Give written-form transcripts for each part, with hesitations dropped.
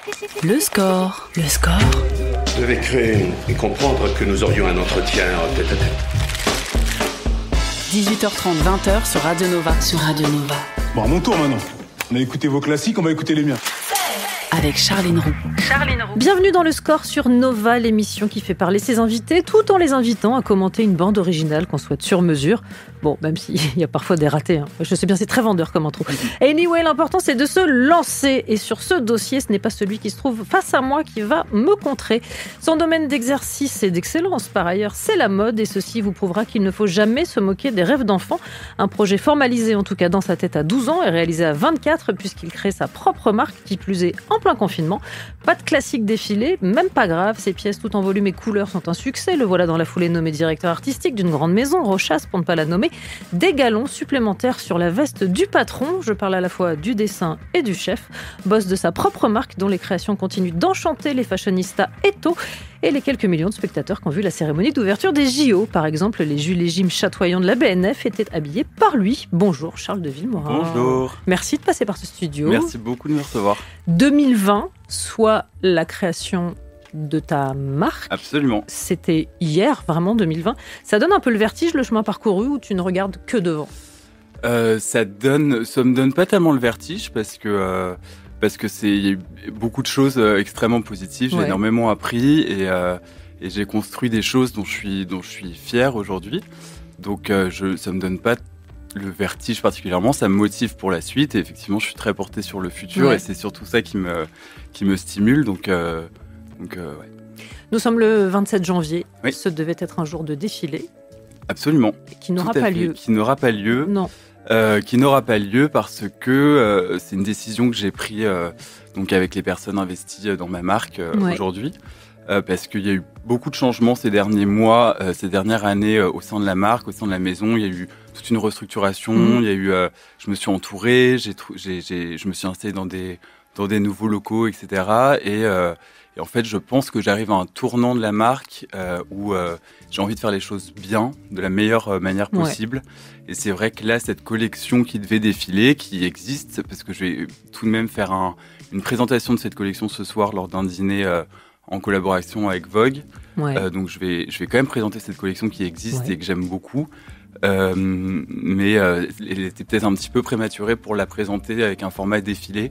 Le score. Le score. Je devais créer et comprendre que nous aurions un entretien tête-à-tête. 18h30, 20h sur Radio Nova. Bon, à mon tour maintenant. On a écouté vos classiques, on va écouter les miens. Avec Charline Roux. Bienvenue dans le score sur Nova, l'émission qui fait parler ses invités tout en les invitant à commenter une bande originale qu'on souhaite sur mesure. Bon, même s'il y a parfois des ratés. Je sais bien, c'est très vendeur comme intro. Anyway, l'important c'est de se lancer. Et sur ce dossier, ce n'est pas celui qui se trouve face à moi qui va me contrer. Son domaine d'exercice et d'excellence, par ailleurs, c'est la mode. Et ceci vous prouvera qu'il ne faut jamais se moquer des rêves d'enfant. Un projet formalisé, en tout cas dans sa tête à 12 ans, et réalisé à 24, puisqu'il crée sa propre marque, qui plus est en plein confinement. Pas de classique défilé, même pas grave. Ses pièces tout en volume et couleurs sont un succès. Le voilà dans la foulée nommé directeur artistique d'une grande maison, Rochas pour ne pas la nommer. Des galons supplémentaires sur la veste du patron. Je parle à la fois du dessin et du chef. Boss de sa propre marque dont les créations continuent d'enchanter les fashionistas Eto et les quelques millions de spectateurs qui ont vu la cérémonie d'ouverture des JO. Par exemple, les jus légimes chatoyants de la BNF étaient habillés par lui. Bonjour Charles de Villemorin. Bonjour. Merci de passer par ce studio. Merci beaucoup de me recevoir. 2020, soit la création de ta marque. Absolument. C'était hier, vraiment 2020. Ça donne un peu le vertige, le chemin parcouru, où tu ne regardes que devant. Ça me donne pas tellement le vertige parce que il y a eu beaucoup de choses extrêmement positives. J'ai énormément appris et j'ai construit des choses dont je suis fier aujourd'hui. Donc ça me donne pas le vertige particulièrement, ça me motive pour la suite et effectivement je suis très porté sur le futur et c'est surtout ça qui me stimule. Donc ouais. Nous sommes le 27 janvier. Oui. Ce devait être un jour de défilé. Absolument. Qui n'aura pas lieu. Qui n'aura pas lieu. Non. Qui n'aura pas lieu parce que c'est une décision que j'ai prise donc avec les personnes investies dans ma marque aujourd'hui. Parce qu'il y a eu beaucoup de changements ces derniers mois, ces dernières années au sein de la marque, au sein de la maison. Il y a eu toute une restructuration. Il y a eu, je me suis entouré, je me suis installé dans des nouveaux locaux, etc. Et en fait, je pense que j'arrive à un tournant de la marque où j'ai envie de faire les choses bien, de la meilleure manière possible. Ouais. Et c'est vrai que là, cette collection qui devait défiler, qui existe, parce que je vais tout de même faire une présentation de cette collection ce soir lors d'un dîner en collaboration avec Vogue. Ouais. Donc je vais quand même présenter cette collection qui existe et que j'aime beaucoup. Mais elle était peut-être un petit peu prématurée pour la présenter avec un format défilé.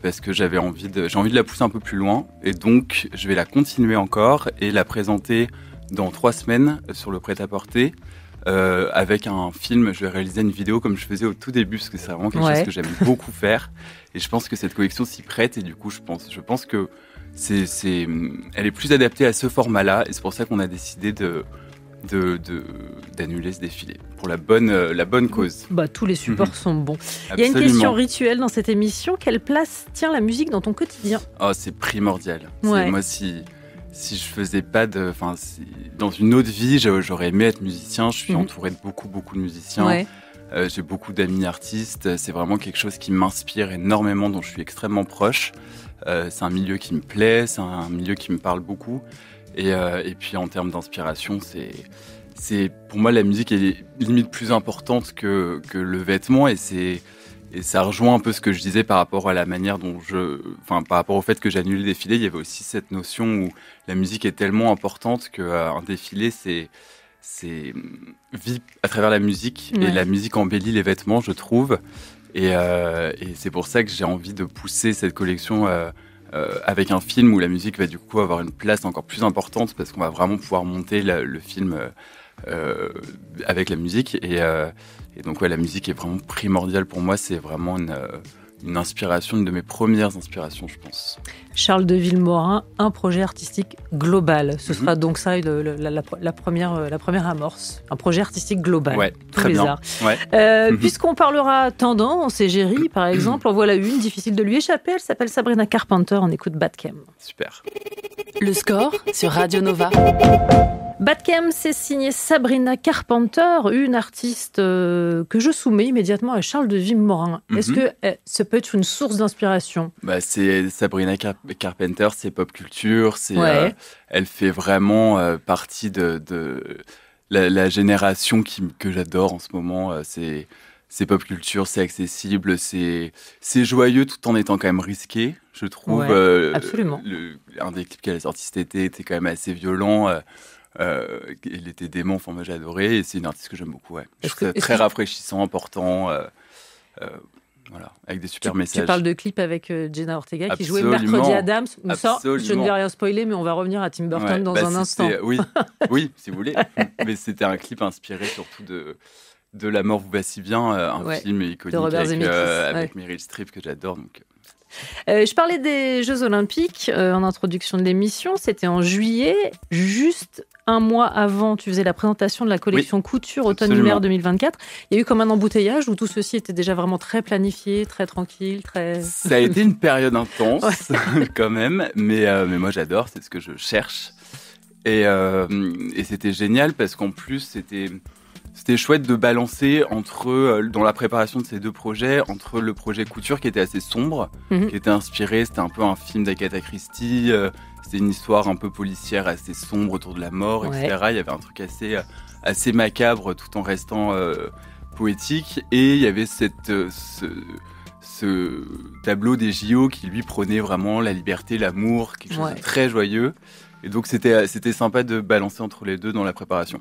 Parce que j'ai envie de la pousser un peu plus loin et donc je vais la continuer encore et la présenter dans 3 semaines sur le prêt-à-porter avec un film. Je vais réaliser une vidéo comme je faisais au tout début parce que c'est vraiment quelque chose que j'aime beaucoup faire et je pense que cette collection s'y prête et du coup je pense que elle est plus adaptée à ce format-là et c'est pour ça qu'on a décidé d'annuler ce défilé pour la bonne cause. Tous les supports sont bons. Il y a une question rituelle dans cette émission. Quelle place tient la musique dans ton quotidien ? C'est primordial. Moi, si je faisais pas dans une autre vie, j'aurais aimé être musicien. Je suis entouré de beaucoup de musiciens. Ouais. J'ai beaucoup d'amis artistes. C'est vraiment quelque chose qui m'inspire énormément, dont je suis extrêmement proche. C'est un milieu qui me plaît, c'est un milieu qui me parle beaucoup. Et puis en termes d'inspiration, c'est pour moi la musique est limite plus importante que le vêtement et ça rejoint un peu ce que je disais par rapport à la manière dont par rapport au fait que j'annule le défilé. Il y avait aussi cette notion où la musique est tellement importante qu'un défilé c'est vit à travers la musique et la musique embellit les vêtements, je trouve. Et c'est pour ça que j'ai envie de pousser cette collection. Avec un film où la musique va du coup avoir une place encore plus importante parce qu'on va vraiment pouvoir monter le film avec la musique et donc la musique est vraiment primordiale pour moi, c'est vraiment une inspiration, une de mes premières inspirations je pense. Charles de Villemorin, un projet artistique global, ce sera donc ça la première amorce, un projet artistique global, très bien. Arts. Puisqu'on parlera tendance, égérie par exemple, on voit la une, difficile de lui échapper, elle s'appelle Sabrina Carpenter, on écoute Badcam. Super. Le score sur Radio Nova. Badcam, c'est signé Sabrina Carpenter, une artiste que je soumets immédiatement à Charles de Villemorin. Est-ce que ça peut être une source d'inspiration ? C'est Sabrina Carpenter, c'est pop culture, elle fait vraiment partie de la génération que j'adore en ce moment. c'est pop culture, c'est accessible, c'est joyeux tout en étant quand même risqué, je trouve. Absolument. Un des clips qu'elle a sorti cet été était quand même assez violent. Il était dément, enfin moi j'ai adoré, et c'est une artiste que j'aime beaucoup. Je trouve ça très rafraîchissant, important, voilà, avec des super messages. Tu parles de clip avec Jenna Ortega qui jouait Mercredi Adams. Ça, je ne vais rien spoiler, mais on va revenir à Tim Burton dans un instant. Oui, si vous voulez. Mais c'était un clip inspiré surtout de La mort vous va si bien, un film iconique avec Meryl Streep que j'adore. Donc. Je parlais des Jeux Olympiques en introduction de l'émission. C'était en juillet, juste un mois avant. Tu faisais la présentation de la collection couture automne-hiver 2024. Il y a eu comme un embouteillage où tout ceci était déjà vraiment très planifié, très tranquille, très. Ça a été une période intense quand même, mais moi j'adore, c'est ce que je cherche. Et c'était génial parce qu'en plus c'était chouette de balancer dans la préparation de ces deux projets, entre le projet couture qui était assez sombre, qui était inspiré, c'était un peu un film d'Agatha Christie, c'était une histoire un peu policière assez sombre autour de la mort, etc. Il y avait un truc assez macabre tout en restant poétique, et il y avait ce tableau des JO qui lui prenait vraiment la liberté, l'amour, quelque chose de très joyeux, et donc c'était sympa de balancer entre les deux dans la préparation.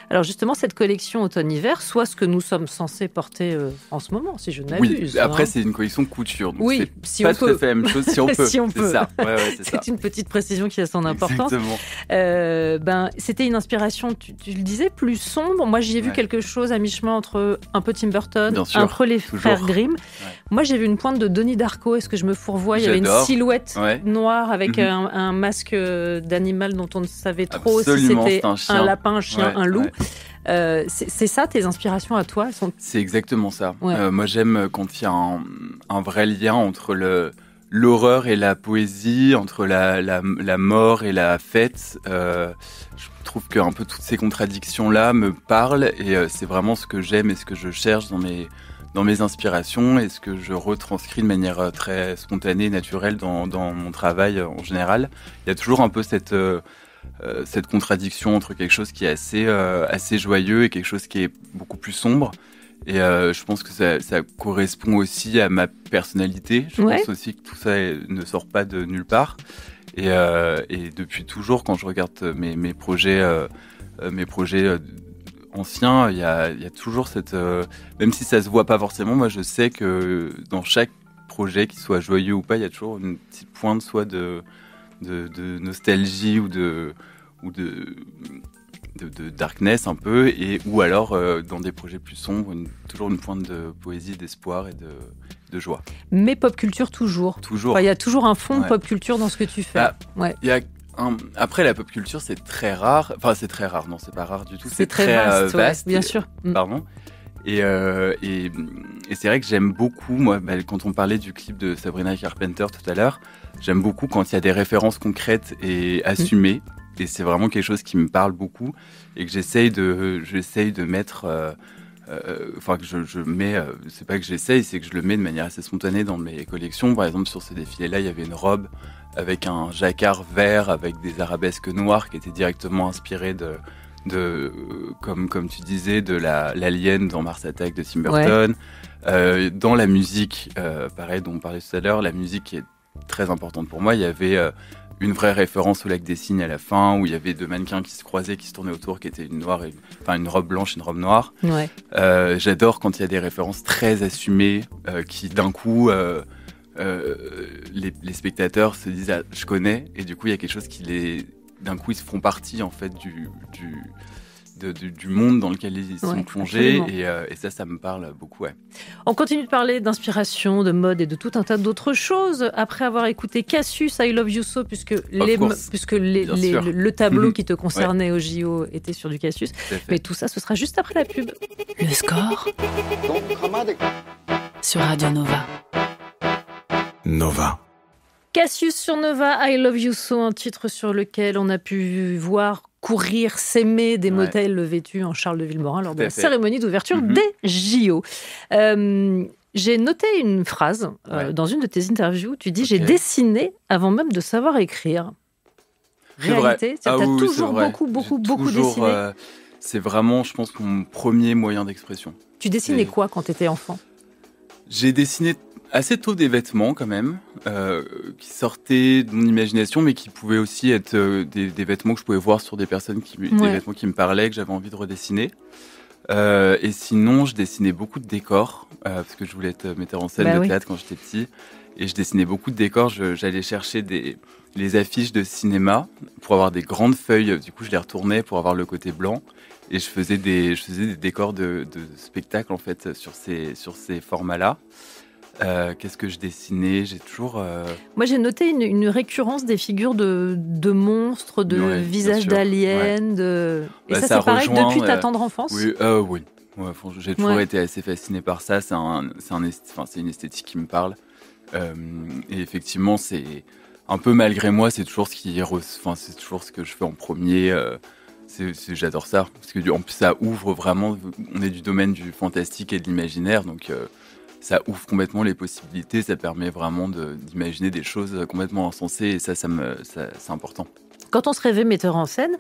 Alors justement, cette collection automne-hiver, soit ce que nous sommes censés porter en ce moment, si je ne m'abuse. Oui, après c'est une collection couture, donc c'est si pas tout à fait la même chose si on peut. Si on peut. C'est ça. C'est ça. Une petite précision qui a son importance. Exactement. C'était une inspiration, tu le disais, plus sombre. Moi, j'y ai vu quelque chose à mi-chemin entre un peu Tim Burton, entre les frères Grimm. Moi, j'ai vu une pointe de Donnie Darko. Est-ce que je me fourvoie ? Il y avait une silhouette noire avec un masque d'animal dont on ne savait trop si c'était un lapin, un chien, un loup. C'est ça tes inspirations à toi ? C'est exactement ça. Moi j'aime quand il y a un vrai lien entre l'horreur et la poésie, entre la mort et la fête. Je trouve qu'un peu toutes ces contradictions-là me parlent, et c'est vraiment ce que j'aime et ce que je cherche dans mes inspirations, et ce que je retranscris de manière très spontanée, naturelle dans mon travail en général. Il y a toujours un peu cette contradiction entre quelque chose qui est assez joyeux et quelque chose qui est beaucoup plus sombre. Et je pense que ça correspond aussi à ma personnalité. Je pense aussi que tout ça ne sort pas de nulle part. Et depuis toujours, quand je regarde mes projets anciens, il y a toujours cette... même si ça se voit pas forcément, moi je sais que dans chaque projet, qu'il soit joyeux ou pas, il y a toujours une petite pointe soit de nostalgie ou de darkness un peu, ou alors dans des projets plus sombres, toujours une pointe de poésie, d'espoir et de joie. Mais pop culture toujours. Toujours. Il y a toujours un fond de pop culture dans ce que tu fais. Après, la pop culture, c'est très rare. Enfin, c'est très rare. Non, c'est pas rare du tout. C'est très vaste, bien sûr. Pardon. Et c'est vrai que j'aime beaucoup, moi, quand on parlait du clip de Sabrina Carpenter tout à l'heure, j'aime beaucoup quand il y a des références concrètes et assumées. Et c'est vraiment quelque chose qui me parle beaucoup et que j'essaye de mettre... que je mets... c'est pas que j'essaye, c'est que je le mets de manière assez spontanée dans mes collections. Par exemple, sur ce défilé-là, il y avait une robe avec un jacquard vert avec des arabesques noires qui était directement inspirée comme tu disais, de l'alien dans Mars Attack de Tim Burton. Dans la musique, pareil, dont on parlait tout à l'heure, la musique qui est très importante pour moi. Il y avait une vraie référence au Lac des Cygnes à la fin, où il y avait deux mannequins qui se croisaient, qui se tournaient autour, qui étaient une robe blanche et une robe noire. J'adore quand il y a des références très assumées, qui d'un coup... les spectateurs se disent je connais, et du coup il y a quelque chose d'un coup ils se font partie en fait du monde dans lequel ils sont plongés, et ça me parle beaucoup. On continue de parler d'inspiration, de mode et de tout un tas d'autres choses après avoir écouté Cassius, I Love You So, puisque le tableau qui te concernait au JO était sur du Cassius, mais tout ça ce sera juste après la pub. Le score sur Radio Nova. Nova. Cassius sur Nova, I Love You So, un titre sur lequel on a pu voir courir, s'aimer des modèles vêtus en Charles de Vilmorin lors de la cérémonie d'ouverture des JO. J'ai noté une phrase dans une de tes interviews. Tu dis j'ai dessiné avant même de savoir écrire. Réalité, tu as toujours beaucoup dessiné. c'est vraiment, je pense, mon premier moyen d'expression. Tu dessinais quoi quand tu étais enfant ? J'ai dessiné assez tôt des vêtements quand même, qui sortaient de mon imagination, mais qui pouvaient aussi être des vêtements que je pouvais voir sur des personnes, des vêtements qui me parlaient, que j'avais envie de redessiner. Et sinon, je dessinais beaucoup de décors, parce que je voulais être metteur en scène de théâtre quand j'étais petit. Et je dessinais beaucoup de décors. J'allais chercher les affiches de cinéma pour avoir des grandes feuilles. Du coup, je les retournais pour avoir le côté blanc. Et je faisais des décors de spectacle en fait sur ces formats-là. Qu'est-ce que je dessinais ? J'ai toujours. Moi, j'ai noté une récurrence des figures de monstres, de visages d'aliens. Et ça, c'est pareil depuis ta tendre enfance ? Oui. Ouais, j'ai toujours été assez fasciné par ça. C'est une esthétique qui me parle. Et effectivement, c'est un peu malgré moi, c'est toujours c'est toujours ce que je fais en premier. J'adore ça parce que en plus ça ouvre vraiment. On est du domaine du fantastique et de l'imaginaire, donc ça ouvre complètement les possibilités. Ça permet vraiment d'imaginer des choses complètement insensées et ça c'est important. Quand on se rêvait metteur en scène,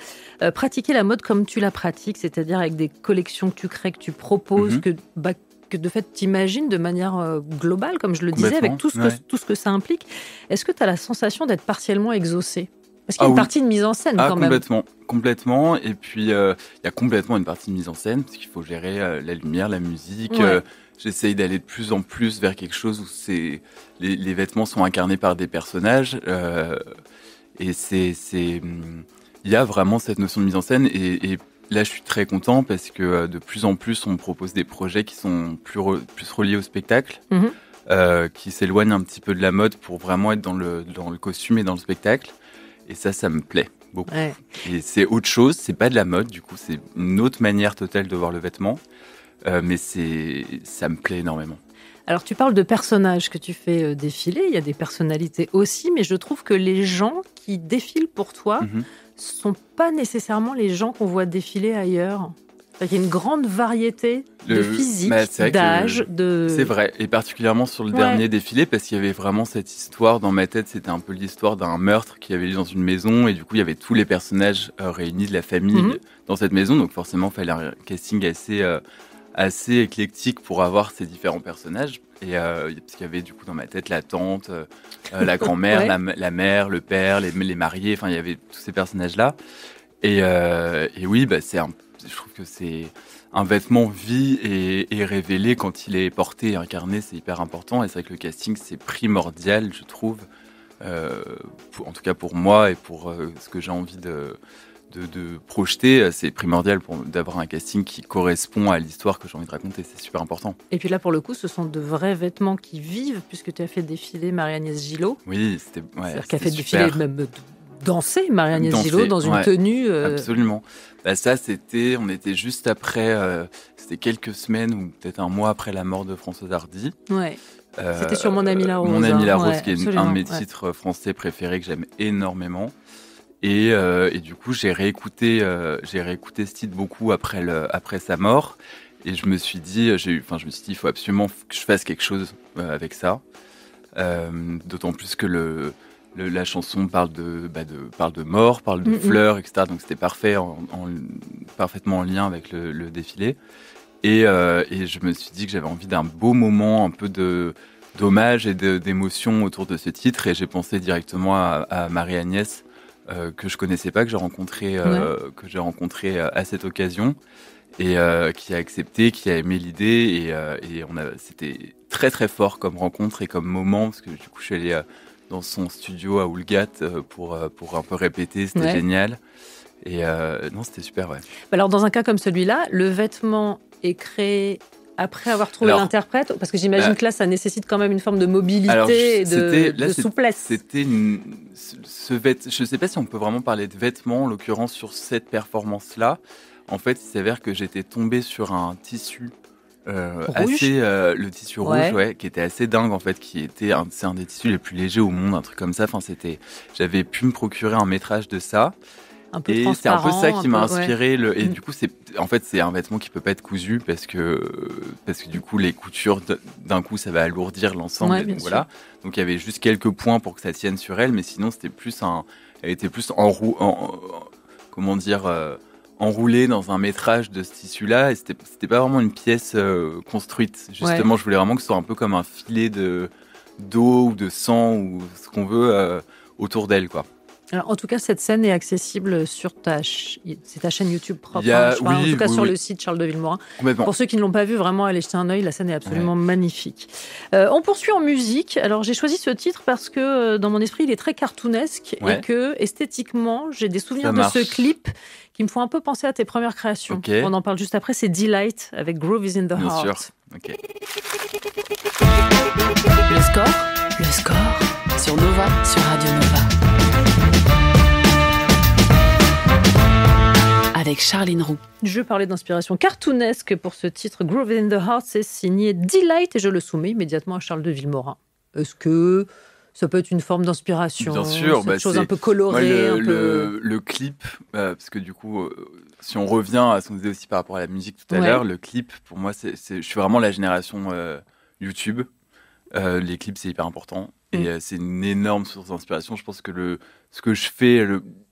pratiquer la mode comme tu la pratiques, c'est-à-dire avec des collections que tu crées, que tu proposes, que de fait t'imagines de manière globale, comme je le disais, avec tout ce que ça implique. Est-ce que tu as la sensation d'être partiellement exaucé ? Parce qu'il y a une partie de mise en scène quand même. Complètement. Et puis, il y a complètement une partie de mise en scène, parce qu'il faut gérer la lumière, la musique. J'essaye d'aller de plus en plus vers quelque chose où les vêtements sont incarnés par des personnages. Et il y a vraiment cette notion de mise en scène. Et là, je suis très content parce que de plus en plus, on me propose des projets qui sont plus reliés au spectacle, qui s'éloignent un petit peu de la mode pour vraiment être dans le costume et dans le spectacle. Et ça me plaît beaucoup. Ouais. Et c'est autre chose, c'est pas de la mode, du coup, c'est une autre manière totale de voir le vêtement. Mais ça me plaît énormément. Alors, tu parles de personnages que tu fais défiler, il y a des personnalités aussi, mais je trouve que les gens qui défilent pour toi sont pas nécessairement les gens qu'on voit défiler ailleurs. Il y a une grande variété de physique, d'âge, de... C'est vrai, et particulièrement sur le dernier défilé, parce qu'il y avait vraiment cette histoire dans ma tête, c'était un peu l'histoire d'un meurtre qui avait lieu dans une maison, et du coup il y avait tous les personnages réunis de la famille dans cette maison, donc forcément il fallait un casting assez éclectique pour avoir ces différents personnages, et parce qu'il y avait du coup dans ma tête la tante, la grand-mère, la mère, le père, les mariés, enfin il y avait tous ces personnages-là, et oui, je trouve que c'est un vêtement vit et révélé quand il est porté et incarné, c'est hyper important. Et c'est vrai que le casting, c'est primordial, je trouve, en tout cas pour moi et pour ce que j'ai envie de projeter. C'est primordial d'avoir un casting qui correspond à l'histoire que j'ai envie de raconter. C'est super important. Et puis là, pour le coup, ce sont de vrais vêtements qui vivent, puisque tu as fait défiler Marie-Agnès Gillot. Oui, c'était c'est-à-dire qu'elle a fait défiler même... danser Marie-Agnès Gillot dans une tenue. Absolument. Ça, on était juste après, c'était quelques semaines ou peut-être un mois après la mort de Françoise Hardy. Ouais. C'était sur Mon Ami la Rose. Mon Ami la Rose, qui est un de mes titres français préférés que j'aime énormément. Et du coup, j'ai réécouté ce titre beaucoup après sa mort. Et je me suis dit, il faut absolument que je fasse quelque chose avec ça. D'autant plus que la chanson parle de mort, parle de fleurs, etc. Donc c'était parfait, parfaitement en lien avec le défilé. Et je me suis dit que j'avais envie d'un beau moment, un peu d'hommage et d'émotion autour de ce titre. Et j'ai pensé directement à Marie-Agnès, que je connaissais pas, que j'ai rencontré à cette occasion. Et qui a accepté, qui a aimé l'idée. Et c'était très très fort comme rencontre et comme moment, parce que du coup je suis allé... dans son studio à Oulgat pour un peu répéter, c'était génial. Et non, c'était super, Alors, dans un cas comme celui-là, le vêtement est créé après avoir trouvé l'interprète, parce que j'imagine que là, ça nécessite quand même une forme de mobilité et de souplesse. C'était je ne sais pas si on peut vraiment parler de vêtements, en l'occurrence sur cette performance-là. En fait, il s'avère que j'étais tombé sur un tissu le tissu rouge, qui était assez dingue en fait, c'est un des tissus les plus légers au monde, un truc comme ça. Enfin, j'avais pu me procurer un métrage de ça. Et c'est un peu ça qui m'a inspiré. Et du coup, c'est un vêtement qui peut pas être cousu parce que du coup, les coutures d'un coup, ça va alourdir l'ensemble. Donc voilà. Donc il y avait juste quelques points pour que ça tienne sur elle, mais sinon c'était plus elle était plus enroulé dans un métrage de ce tissu-là, et c'était pas vraiment une pièce construite. Justement, je voulais vraiment que ce soit un peu comme un filet d'eau ou de sang ou ce qu'on veut autour d'elle, quoi. Alors, en tout cas, cette scène est accessible sur c'est ta chaîne YouTube propre, en tout cas sur le site Charles de Vilmorin. Pour ceux qui ne l'ont pas vu, vraiment, allez jeter un œil, la scène est absolument magnifique. On poursuit en musique. Alors, j'ai choisi ce titre parce que dans mon esprit, il est très cartoonesque et que esthétiquement, j'ai des souvenirs de ce clip qui me font un peu penser à tes premières créations. On en parle juste après, c'est Delight avec Groove is in the Heart. Bien sûr. Le score sur Nova, sur Radio Nova. Avec Charline Roux. Je parlais d'inspiration cartoonesque pour ce titre Groove in the Heart, c'est signé Delight et je le soumets immédiatement à Charles de Vilmorin. Est-ce que ça peut être une forme d'inspiration? Bien sûr, cette chose un peu colorée. Moi, le clip, parce que du coup, si on revient à ce qu'on disait aussi par rapport à la musique tout à l'heure, le clip, pour moi, je suis vraiment la génération YouTube. Les clips, c'est hyper important. Et c'est une énorme source d'inspiration. Je pense que ce que je fais,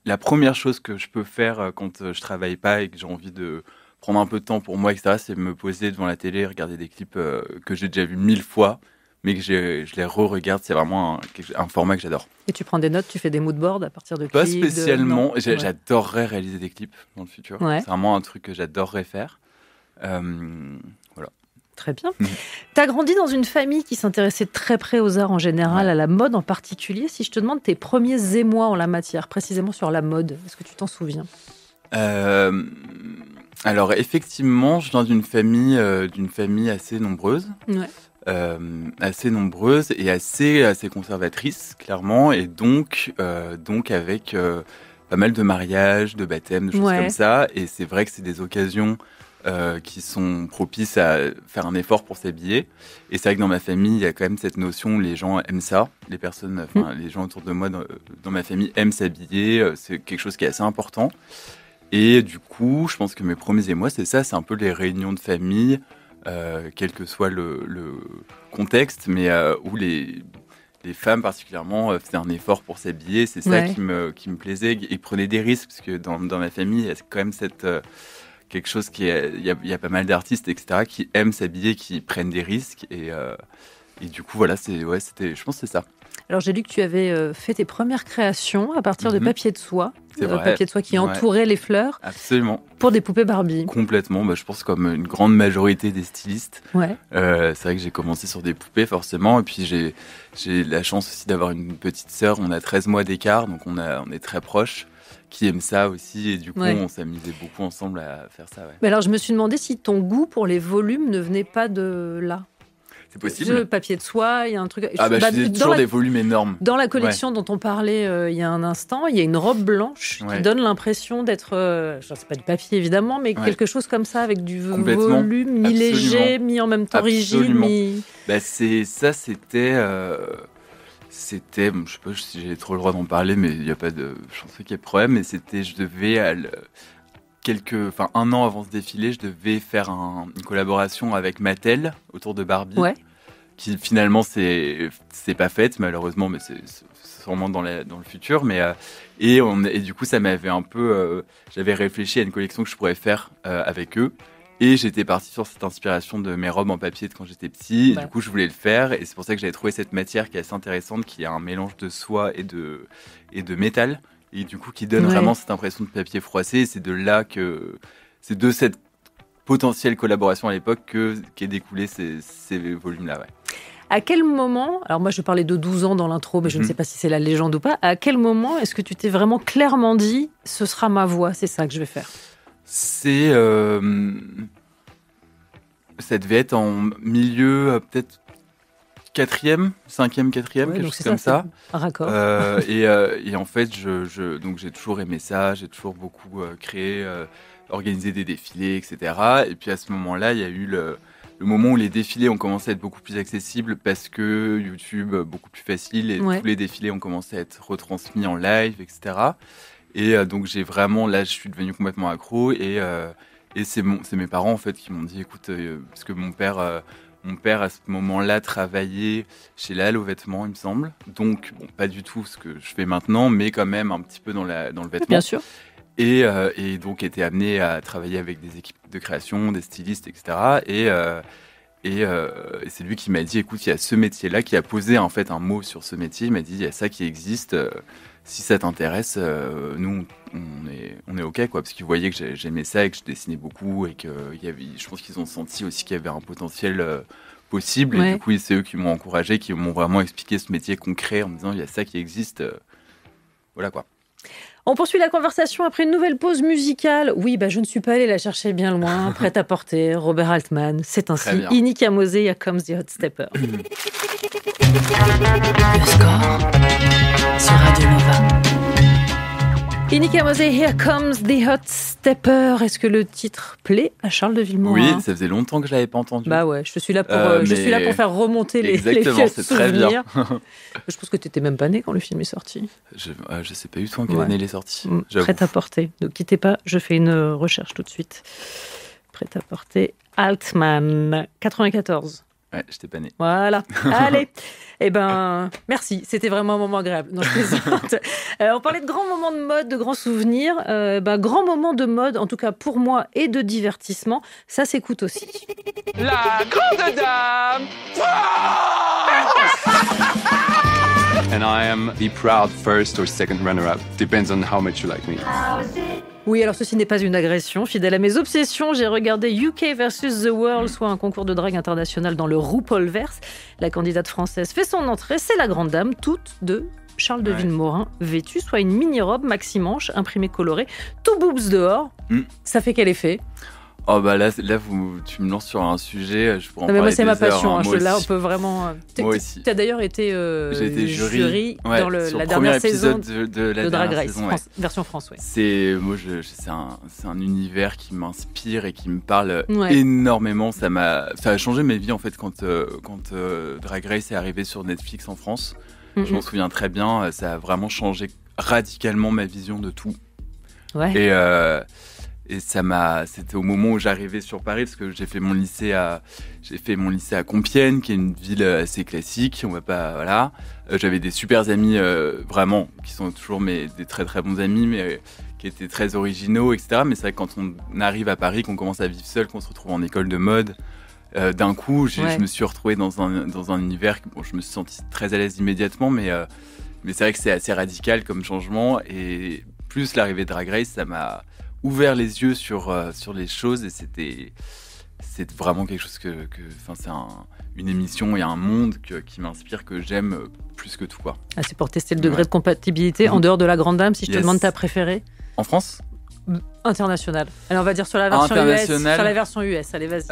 la première chose que je peux faire quand je travaille pas et que j'ai envie de prendre un peu de temps pour moi, etc., c'est me poser devant la télé, regarder des clips que j'ai déjà vus 1000 fois, mais que je les re-regarde. C'est vraiment un format que j'adore. Et tu prends des notes, tu fais des moodboards à partir de clips? Pas spécialement. J'adorerais réaliser des clips dans le futur. C'est vraiment un truc que j'adorerais faire. Voilà. Très bien. Tu as grandi dans une famille qui s'intéressait très près aux arts en général, à la mode en particulier. Si je te demande tes premiers émois en la matière, précisément sur la mode, est-ce que tu t'en souviens? Alors effectivement, je viens d'une famille assez nombreuse. Assez nombreuse et assez conservatrice, clairement. Et donc avec pas mal de mariages, de baptêmes, de choses comme ça. Et c'est vrai que c'est des occasions qui sont propices à faire un effort pour s'habiller. Et c'est vrai que dans ma famille, il y a quand même cette notion, les gens aiment ça. Les gens autour de moi dans ma famille aiment s'habiller. C'est quelque chose qui est assez important. Et du coup, je pense que mes premiers émois, c'est ça. C'est un peu les réunions de famille, quel que soit le contexte, mais où les femmes particulièrement faisaient un effort pour s'habiller. C'est ça qui me plaisait et prenaient des risques, parce que dans ma famille, il y a quand même quelque chose il y a pas mal d'artistes, etc., qui aiment s'habiller, qui prennent des risques. Et du coup, voilà, je pense que c'est ça. Alors, j'ai lu que tu avais fait tes premières créations à partir de papier de soie. C'est vrai. Papier de soie qui entourait les fleurs. Absolument. Pour des poupées Barbie. Complètement. Je pense comme une grande majorité des stylistes. C'est vrai que j'ai commencé sur des poupées, forcément. Et puis, j'ai la chance aussi d'avoir une petite sœur. On a 13 mois d'écart, donc on est très proches, qui aime ça aussi, et du coup on s'amusait beaucoup ensemble à faire ça. Mais alors je me suis demandé si ton goût pour les volumes ne venait pas de là. C'est possible. Le papier de soie, il y a un truc. Je faisais toujours des volumes énormes. Dans la collection dont on parlait il y a un instant, il y a une robe blanche qui donne l'impression d'être, c'est pas du papier évidemment, mais quelque chose comme ça avec du volume mi-léger, mi en même temps rigide. C'était, je sais pas si j'ai trop le droit d'en parler, mais il y a pas de, je pense qu'il y a de problème. Mais je devais un an avant ce défilé, je devais faire une collaboration avec Mattel autour de Barbie, qui finalement c'est pas faite malheureusement, mais c'est sûrement dans le futur. Mais et du coup ça m'avait un peu, j'avais réfléchi à une collection que je pourrais faire avec eux. Et j'étais parti sur cette inspiration de mes robes en papier de quand j'étais petit. Du coup, je voulais le faire. Et c'est pour ça que j'avais trouvé cette matière qui est assez intéressante, qui a un mélange de soie et de métal. Et du coup, qui donne vraiment cette impression de papier froissé. Et c'est de cette potentielle collaboration à l'époque qu'est découlé ces volumes-là. À quel moment, alors moi je parlais de 12 ans dans l'intro, mais je ne sais pas si c'est la légende ou pas, à quel moment est-ce que tu t'es vraiment clairement dit « ce sera ma voix, c'est ça que je vais faire » ? Ça devait être en milieu, peut-être 5e, 4e, quelque chose comme ça. Un raccord. Et en fait, donc j'ai toujours aimé ça, j'ai toujours beaucoup créé, organisé des défilés, etc. Et puis à ce moment-là, il y a eu le moment où les défilés ont commencé à être beaucoup plus accessibles parce que YouTube, beaucoup plus facile, et tous les défilés ont commencé à être retransmis en live, etc. Et donc j'ai vraiment, là je suis devenu complètement accro et c'est mes parents en fait qui m'ont dit écoute, parce que mon père à ce moment-là travaillait chez La Halle aux vêtements, il me semble, donc bon, pas du tout ce que je fais maintenant, mais quand même un petit peu dans le vêtement. Bien sûr. Et donc été amené à travailler avec des équipes de création, des stylistes, etc. Et c'est lui qui m'a dit, écoute, il y a ce métier-là, qui a posé en fait un mot sur ce métier. Il m'a dit, il y a ça qui existe. Si ça t'intéresse, nous, on est OK, quoi. Parce qu'ils voyaient que j'aimais ça et que je dessinais beaucoup. Et je pense qu'ils ont senti aussi qu'il y avait un potentiel possible. Et du coup, c'est eux qui m'ont encouragé, qui m'ont vraiment expliqué ce métier concret en me disant, il y a ça qui existe. Voilà, quoi. On poursuit la conversation après une nouvelle pause musicale. Oui, je ne suis pas allée la chercher bien loin. Prêt à porter, Robert Altman. C'est ainsi. Ini Kamoze, Here Comes the Hot Stepper. Le score sur Radio Nova. Ini Kamoze, Here Comes the Hot Stepper. Est-ce que le titre plaît à Charles de Villemorin ? Oui, ça faisait longtemps que je l'avais pas entendu. Ouais, je suis là pour faire remonter les vieux souvenirs. C'est très bien. Je pense que tu n'étais même pas né quand le film est sorti. Je sais pas du tout en quelle année il est sorti. Prêt à porter. Ne quittez pas, je fais une recherche tout de suite. Prêt à porter. Altman, 94. Ouais, je t'ai pas né. Voilà. Allez. Merci. C'était vraiment un moment agréable. Non, je plaisante. On parlait de grands moments de mode, de grands souvenirs. Grands moments de mode, en tout cas pour moi, et de divertissement, ça s'écoute aussi. La grande dame And I am the proud first or second runner-up. Depends on how much you like me. Oui, alors ceci n'est pas une agression. Fidèle à mes obsessions, j'ai regardé UK versus The World, soit un concours de drague international dans le RuPaulverse. La candidate française fait son entrée, c'est la grande dame, toute de Charles de Villemorin, vêtue, soit une mini-robe maxi-manche, imprimée colorée, tout boobs dehors. Ça fait quel effet ? Oh là tu me lances sur un sujet, je pourrais en parler moi c'est ma passion, là on peut vraiment... Moi aussi. Tu as d'ailleurs été, j'ai été jury dans la dernière saison de la Drag dernière Race, saison, version France. C'est un univers qui m'inspire et qui me parle énormément. Ça a changé ma vie en fait quand Drag Race est arrivé sur Netflix en France. Je m'en souviens très bien, ça a vraiment changé radicalement ma vision de tout. Et c'était au moment où j'arrivais sur Paris, parce que j'ai fait mon lycée à Compiègne, qui est une ville assez classique. On va pas, voilà. J'avais des super amis, vraiment, qui sont toujours des très très bons amis, mais qui étaient très originaux, etc. Mais c'est vrai que quand on arrive à Paris, qu'on commence à vivre seul, qu'on se retrouve en école de mode, d'un coup, je me suis retrouvé dans un univers. Bon, je me suis senti très à l'aise immédiatement, mais c'est vrai que c'est assez radical comme changement. Et plus l'arrivée de Drag Race, ça m'a ouvert les yeux sur les choses, et c'est vraiment quelque chose c'est une émission et un monde qui m'inspire, que j'aime plus que tout, quoi. C'est pour tester le degré de compatibilité en dehors de la grande dame, si je te demande ta préférée. En France ? Internationale. Alors on va dire sur la version US. Sur la version US, allez vas-y.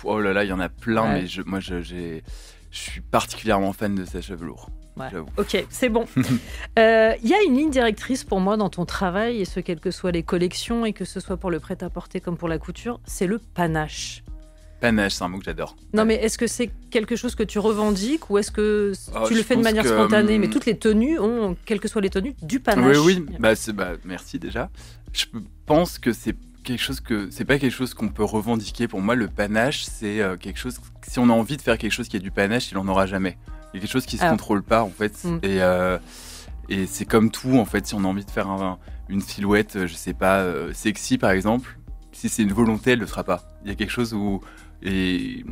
Oh là là, il y en a plein, mais je suis particulièrement fan de Sacha Velour. Ok, c'est bon. Y a une ligne directrice pour moi dans ton travail, et ce quelles que soient les collections, et que ce soit pour le prêt-à-porter comme pour la couture, c'est le panache. Panache, c'est un mot que j'adore. Non, mais est-ce que c'est quelque chose que tu revendiques, ou est-ce que tu le fais de manière spontanée, mais toutes les tenues ont, quelles que soient les tenues, du panache? Oui. Merci déjà. Je pense que c'est pas quelque chose qu'on peut revendiquer. Pour moi, le panache, c'est quelque chose. Si on a envie de faire quelque chose qui a du panache, il en aura jamais. Il y a quelque chose qui se contrôle pas, en fait. Et c'est comme tout, en fait. Si on a envie de faire une silhouette, je sais pas, sexy, par exemple, si c'est une volonté, elle le sera pas. Il y a quelque chose où il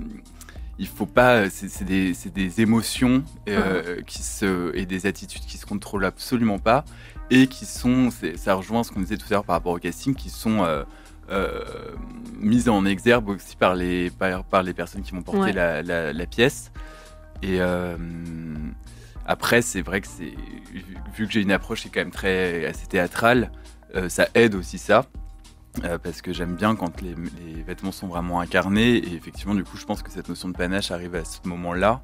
faut pas. C'est des émotions et des attitudes qui se contrôlent absolument pas, et qui sont. Ça rejoint ce qu'on disait tout à l'heure par rapport au casting, qui sont mises en exergue aussi par les personnes qui vont porter la pièce. Et après, c'est vrai que vu que j'ai une approche qui est quand même assez théâtrale, ça aide aussi ça, parce que j'aime bien quand les vêtements sont vraiment incarnés. Et effectivement, du coup, je pense que cette notion de panache arrive à ce moment-là.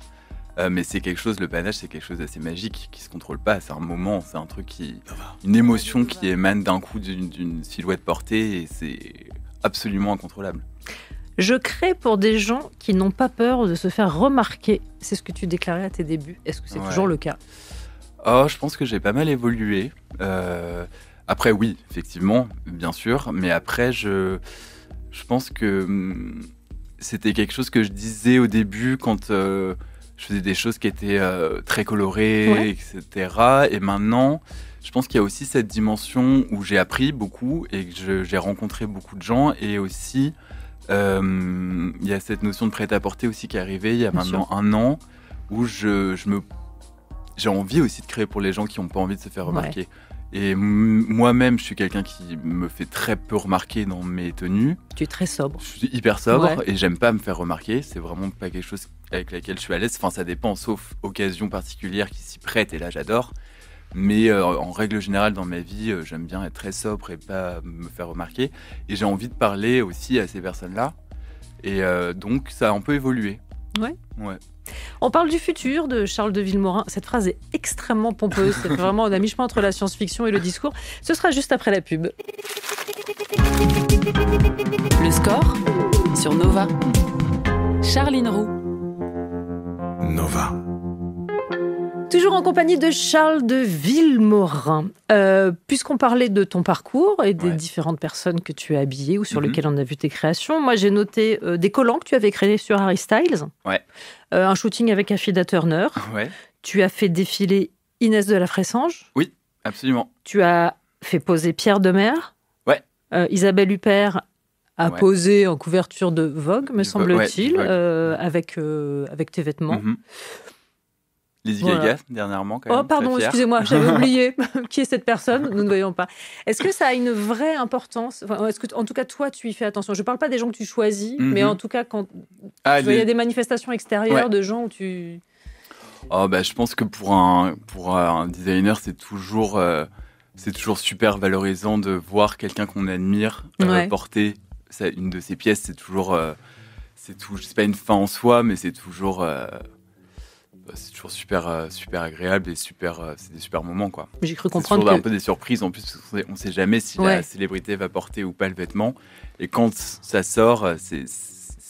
Mais le panache, c'est quelque chose d'assez magique, qui se contrôle pas. C'est un moment, c'est un truc une émotion qui émane d'un coup d'une silhouette portée, et c'est absolument incontrôlable. Je crée pour des gens qui n'ont pas peur de se faire remarquer. C'est ce que tu déclarais à tes débuts. Est-ce que c'est toujours le cas ? Je pense que j'ai pas mal évolué. Après, oui, effectivement, bien sûr. Mais après, je pense que c'était quelque chose que je disais au début quand je faisais des choses qui étaient très colorées, etc. Et maintenant, Je pense qu'il y a aussi cette dimension où j'ai appris beaucoup et que j'ai rencontré beaucoup de gens. Et aussi, il y a cette notion de prêt-à-porter aussi qui est arrivée il y a maintenant 1 an, où j'ai envie aussi de créer pour les gens qui n'ont pas envie de se faire remarquer. Ouais. Et moi-même, je suis quelqu'un qui me fait très peu remarquer dans mes tenues. Tu es très sobre. Je suis hyper sobre et j'aime pas me faire remarquer. C'est vraiment pas quelque chose avec laquelle je suis à l'aise. Enfin, ça dépend, sauf occasion particulière qui s'y prête, et là, j'adore. Mais en règle générale, dans ma vie, j'aime bien être très sobre et pas me faire remarquer. Et j'ai envie de parler aussi à ces personnes-là. Et donc, ça a un peu évolué. Ouais. Ouais. On parle du futur de Charles de Vilmorin. Cette phrase est extrêmement pompeuse. C'est vraiment, on a mi-chemin entre la science-fiction et le discours. Ce sera juste après la pub. Le score sur Nova. Charline Roux. Nova. Toujours en compagnie de Charles de Vilmorin. Puisqu'on parlait de ton parcours et des différentes personnes que tu as habillées ou sur lesquelles on a vu tes créations, moi j'ai noté des collants que tu avais créés sur Harry Styles. Ouais. Un shooting avec Affida Turner. Ouais. Tu as fait défiler Inès de la Fressange. Oui, absolument. Tu as fait poser Pierre Demer. Ouais. Isabelle Huppert a posé en couverture de Vogue, me semble-t-il, avec tes vêtements. Lady Gaga, dernièrement, quand même. Oh, pardon, excusez-moi, j'avais oublié qui est cette personne, nous ne voyons pas. Est-ce que ça a une vraie importance ? Enfin, est-ce que, en tout cas, toi, tu y fais attention ? Je ne parle pas des gens que tu choisis, mais en tout cas, quand il y a des manifestations extérieures de gens où tu... Je pense que pour un designer, c'est toujours super valorisant de voir quelqu'un qu'on admire porter une de ses pièces. C'est toujours... c'est pas une fin en soi, mais c'est toujours super agréable et c'est des super moments, quoi. J'ai cru comprendre c'est toujours un peu des surprises en plus, parce qu'on ne sait jamais si la célébrité va porter ou pas le vêtement, et quand ça sort, c'est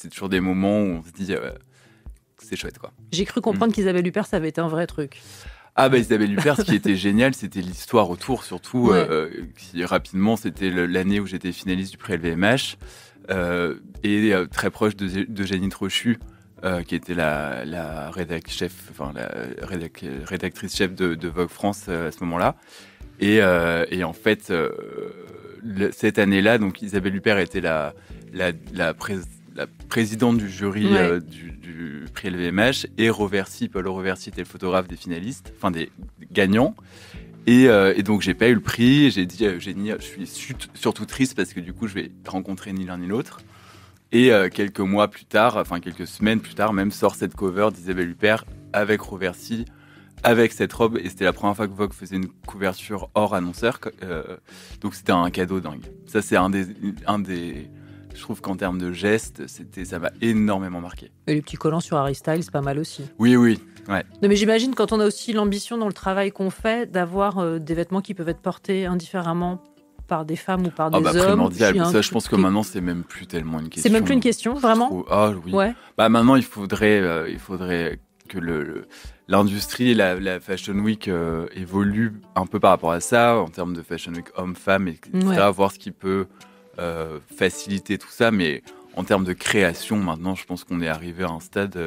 toujours des moments où on se dit c'est chouette, quoi. J'ai cru comprendre qu'Isabelle Huppert, ça avait été un vrai truc. Isabelle Huppert, ce qui était génial, c'était l'histoire autour, surtout qui rapidement, c'était l'année où j'étais finaliste du prix LVMH, et très proche d'Eugénie Trochu, qui était la rédactrice chef de Vogue France à ce moment-là. Et en fait, cette année-là, donc Isabelle Huppert était la présidente du jury du prix LVMH, et Paul Roversi était le photographe des finalistes, enfin des gagnants. Et donc j'ai pas eu le prix. J'ai dit à Eugénie, je suis surtout triste parce que du coup je vais rencontrer ni l'un ni l'autre. Et quelques semaines plus tard, même sort cette cover d'Isabelle Huppert avec Roversi, avec cette robe. Et c'était la première fois que Vogue faisait une couverture hors annonceur. Donc c'était un cadeau dingue. Ça, c'est un des. Je trouve qu'en termes de gestes, ça m'a énormément marqué. Et les petits collants sur Harry Styles, c'est pas mal aussi. Oui. Ouais. Non, mais j'imagine quand on a aussi l'ambition dans le travail qu'on fait d'avoir des vêtements qui peuvent être portés indifféremment par des femmes ou par des hommes. Primordial. Ça, je pense que maintenant, c'est même plus tellement une question. C'est même plus une question, vraiment ? Oui. Ouais. Maintenant, il faudrait que l'industrie, la Fashion Week évolue un peu par rapport à ça, en termes de Fashion Week homme-femme, etc. Voir ce qui peut faciliter tout ça. Mais en termes de création, maintenant, je pense qu'on est arrivé à un stade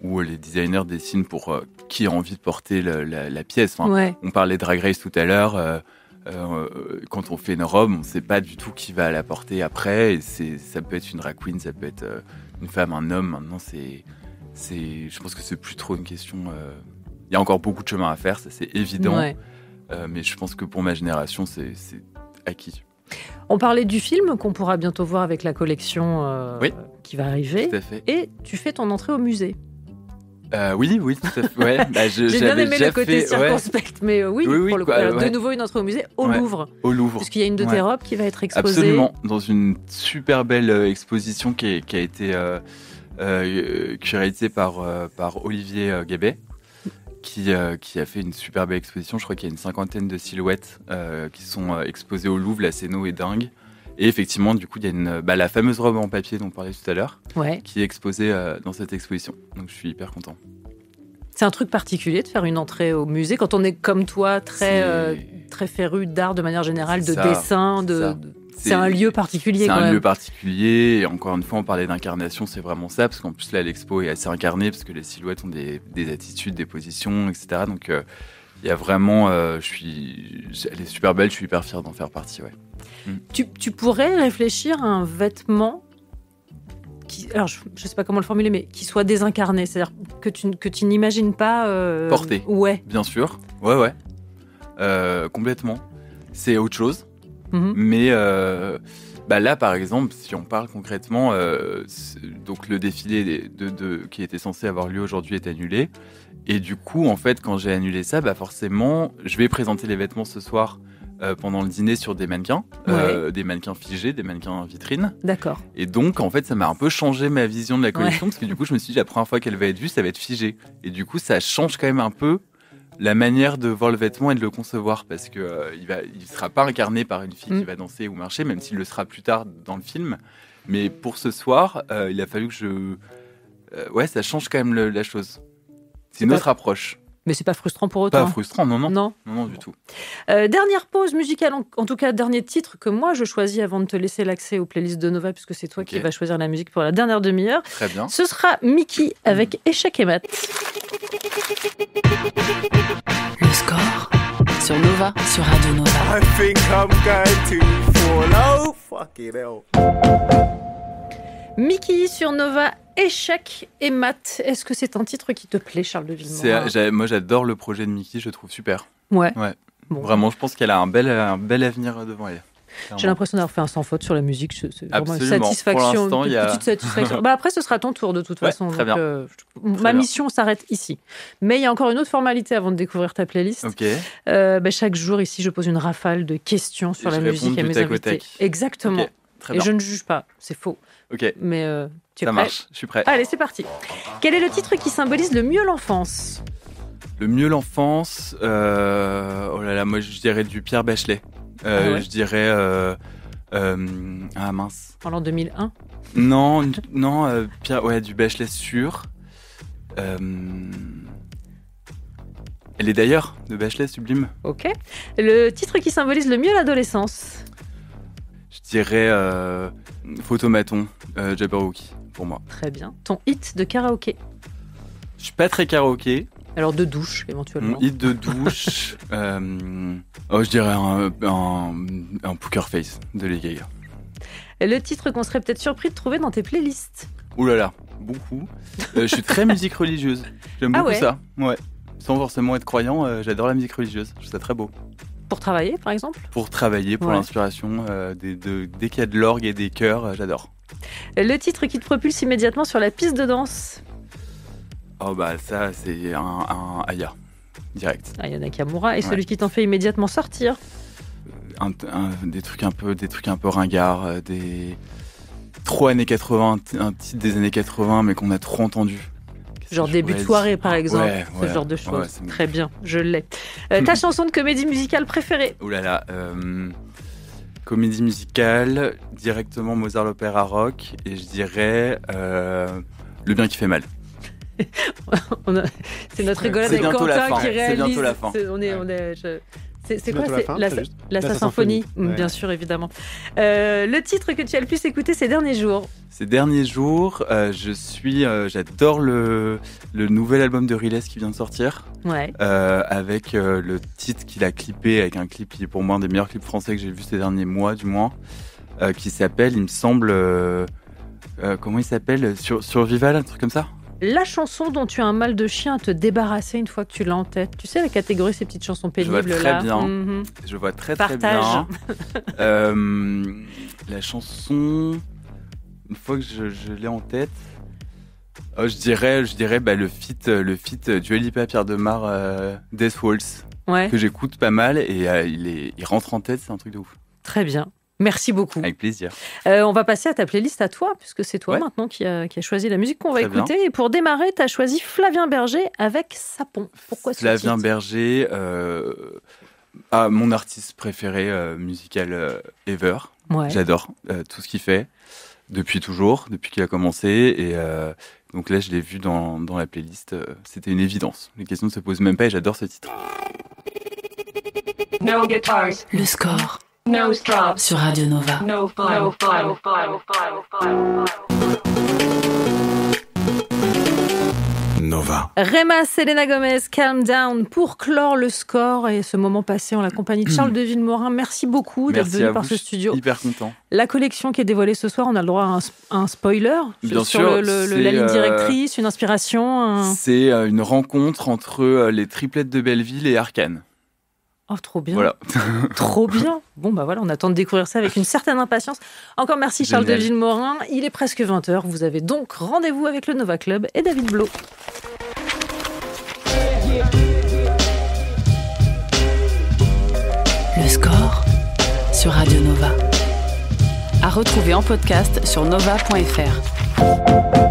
où les designers dessinent pour qui a envie de porter la pièce. On parlait de Drag Race tout à l'heure. Quand on fait une robe, on ne sait pas du tout qui va la porter après. Et ça peut être une drag queen, ça peut être une femme, un homme. Maintenant, je pense que c'est plus trop une question. Il y a encore beaucoup de chemin à faire, ça c'est évident. Mais je pense que pour ma génération, c'est acquis. On parlait du film qu'on pourra bientôt voir avec la collection qui va arriver. Tout à fait. Et tu fais ton entrée au musée. Oui, tout à fait. Ouais. J'ai bien aimé le côté circonspect, mais de nouveau une entrée au musée au Louvre. Au Louvre. Parce qu'il y a une de tes robes qui va être exposée. Absolument, dans une super belle exposition qui a été curatée par Olivier Gabet, qui a fait une super belle exposition. Je crois qu'il y a une 50aine de silhouettes qui sont exposées au Louvre. La scéno est dingue. Et effectivement, du coup, il y a la fameuse robe en papier dont on parlait tout à l'heure, qui est exposée dans cette exposition. Donc, je suis hyper content. C'est un truc particulier de faire une entrée au musée quand on est comme toi, très féru d'art de manière générale, de dessin. C'est un lieu particulier. C'est un lieu particulier. Et encore une fois, on parlait d'incarnation, c'est vraiment ça, parce qu'en plus, là, l'expo est assez incarnée, parce que les silhouettes ont des attitudes, des positions, etc. Donc, Il y a vraiment, elle est super belle, je suis hyper fier d'en faire partie, ouais. Tu pourrais réfléchir à un vêtement alors je ne sais pas comment le formuler, mais qui soit désincarné, c'est-à-dire que tu n'imagines pas porter. Ouais. Bien sûr, ouais. Complètement. C'est autre chose, mais là, par exemple, si on parle concrètement, donc le défilé qui était censé avoir lieu aujourd'hui est annulé, et du coup, en fait, quand j'ai annulé ça, forcément, je vais présenter les vêtements ce soir. Pendant le dîner sur des mannequins, des mannequins figés, des mannequins vitrines. D'accord. Et donc, en fait, ça m'a un peu changé ma vision de la collection, parce que du coup, je me suis dit, la première fois qu'elle va être vue, ça va être figé. Et du coup, ça change quand même un peu la manière de voir le vêtement et de le concevoir, parce que il sera pas incarné par une fille qui va danser ou marcher, même s'il le sera plus tard dans le film. Mais pour ce soir, il a fallu que ça change quand même la chose. C'est une autre approche. Mais c'est pas frustrant pour autant. Pas frustrant, non, du tout. Dernière pause musicale, en tout cas dernier titre que moi je choisis avant de te laisser l'accès aux playlists de Nova, puisque c'est toi qui vas choisir la musique pour la dernière demi-heure. Très bien. Ce sera Mickey avec Échec et Mat. Le score sur Nova, sur Radio Nova. I think I'm going to fall. Oh, fucking hell. Mickey sur Nova, Échec et Mat. Est-ce que c'est un titre qui te plaît, Charles de Villemort ? Moi, j'adore le projet de Mickey, je le trouve super. Ouais. Bon. Vraiment, je pense qu'elle a un bel avenir devant elle. Clairement. J'ai l'impression d'avoir fait un sans faute sur la musique. C'est vraiment une Absolument. satisfaction. Pour l'instant, petite satisfaction. Après, ce sera ton tour de toute façon. Très donc, bien. Ma mission s'arrête ici. Mais il y a encore une autre formalité avant de découvrir ta playlist. Chaque jour, ici, je pose une rafale de questions sur la musique à mes invités. Exactement. Et je ne juge pas, c'est faux. Ok. Mais tu es prêt ? Ça marche, je suis prêt. Allez, c'est parti. Quel est le titre qui symbolise le mieux l'enfance ? Le mieux l'enfance, moi je dirais du Pierre Bachelet. Je dirais mince. En l'an 2001 ? Non, Pierre, du Bachelet sûr. Elle est d'ailleurs de Bachelet, sublime. Ok. Le titre qui symbolise le mieux l'adolescence ? Je dirais Photomaton, Jabberwocky, pour moi. Très bien. Ton hit de karaoké ? Je suis pas très karaoké. Alors de douche, éventuellement. Mon hit de douche, je dirais un Poker Face de Lady Gaga. Le titre qu'on serait peut-être surpris de trouver dans tes playlists ? Ouh là là, beaucoup. Je suis très musique religieuse. J'aime beaucoup ça. Ouais. Sans forcément être croyant, j'adore la musique religieuse. Je trouve ça très beau. Pour travailler, par exemple ? Pour travailler, pour l'inspiration, dès qu'il y a de l'orgue et des chœurs, j'adore. Le titre qui te propulse immédiatement sur la piste de danse ? Oh ça, c'est un Aya, direct. Aya Nakamura, et celui qui t'en fait immédiatement sortir ? Des trucs un peu ringards, trop années 80, un titre des années 80, mais qu'on a trop entendu. Genre début de soirée, par exemple, ce genre de choses. Très bien, je l'ai. Ta chanson de comédie musicale préférée ? Ouh là là, comédie musicale, directement Mozart l'opéra rock, et je dirais Le bien qui fait mal. C'est notre rigolade avec Quentin qui réalise. C'est bientôt la fin. C'est quoi ? C'est la symphonie, bien sûr, évidemment. Le titre que tu as le plus écouté ces derniers jours ? Ces derniers jours, j'adore le nouvel album de Riles qui vient de sortir. Avec le titre qu'il a clippé, avec un clip qui est pour moi un des meilleurs clips français que j'ai vu ces derniers mois, du moins, qui s'appelle, il me semble, comment il s'appelle ? Survival, un truc comme ça ? La chanson dont tu as un mal de chien à te débarrasser une fois que tu l'as en tête. Tu sais la catégorie, ces petites chansons pénibles là. Je vois très bien. Je vois très bien. La chanson, une fois que je l'ai en tête, je dirais le feat Dua Lipa, Pierre Demar, Death Waltz, que j'écoute pas mal et il rentre en tête, c'est un truc de ouf. Très bien. Merci beaucoup. Avec plaisir. On va passer à ta playlist à toi, puisque c'est toi maintenant qui a choisi la musique qu'on va écouter. Bien. Et pour démarrer, tu as choisi Flavien Berger avec Sapon. Pourquoi ce Flavien titre ? Berger, mon artiste préféré musical ever. J'adore tout ce qu'il fait, depuis qu'il a commencé. Et donc là, je l'ai vu dans la playlist. C'était une évidence. Les questions ne se posent même pas et j'adore ce titre. No guitars. Le score. No stop sur Radio Nova. No fun. No fun. No fun. No fun. Nova. Rema, Selena Gomez, Calm Down pour clore le score et ce moment passé en la compagnie de Charles de Vilmorin. Merci beaucoup d'être venu par ce studio. Hyper content. La collection qui est dévoilée ce soir, on a le droit à un spoiler Bien sur sûr, la ligne directrice, une inspiration. C'est une rencontre entre les triplettes de Belleville et Arcane. Oh, trop bien. Voilà. Trop bien. Bon, bah voilà, on attend de découvrir ça avec une certaine impatience. Encore merci Charles de Vilmorin. Il est presque 20h. Vous avez donc rendez-vous avec le Nova Club et David Blo. Le score sur Radio Nova. À retrouver en podcast sur nova.fr.